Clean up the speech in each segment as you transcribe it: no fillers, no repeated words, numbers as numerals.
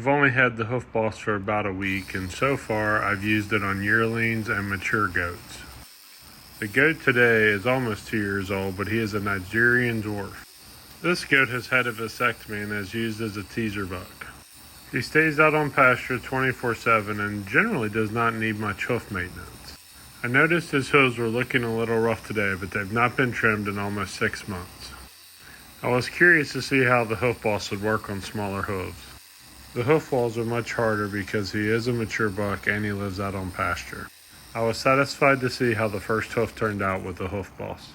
I've only had the Hoof Boss for about a week, and so far I've used it on yearlings and mature goats. The goat today is almost 2 years old, but he is a Nigerian Dwarf. This goat has had a vasectomy and is used as a teaser buck. He stays out on pasture 24/7 and generally does not need much hoof maintenance. I noticed his hooves were looking a little rough today, but they've not been trimmed in almost 6 months. I was curious to see how the Hoof Boss would work on smaller hooves. The hoof walls are much harder because he is a mature buck and he lives out on pasture. I was satisfied to see how the first hoof turned out with the Hoof Boss.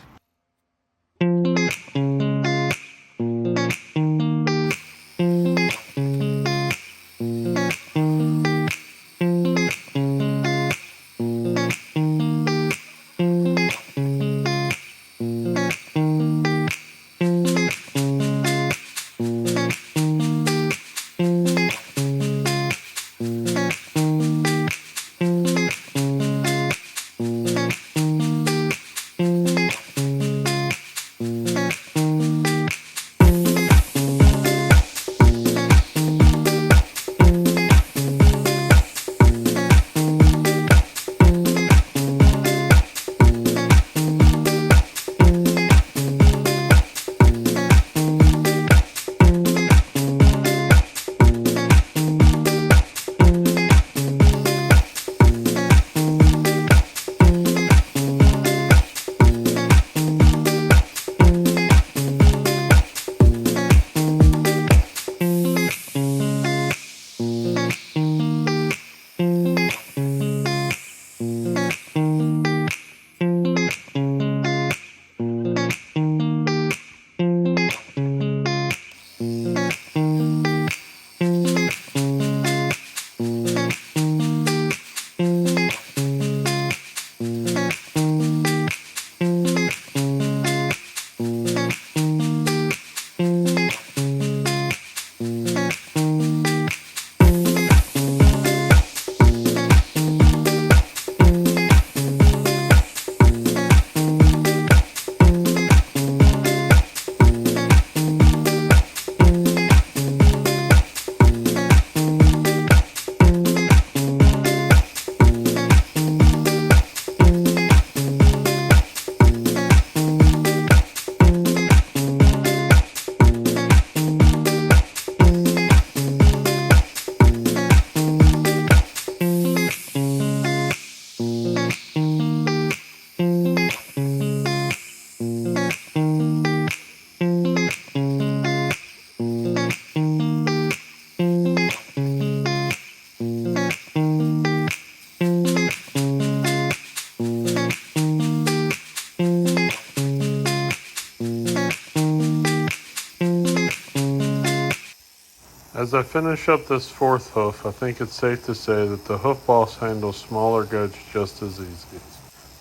As I finish up this fourth hoof, I think it's safe to say that the Hoof Boss handles smaller goats just as easy.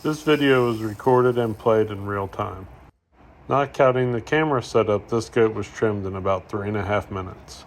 This video was recorded and played in real time. Not counting the camera setup, this goat was trimmed in about 3.5 minutes.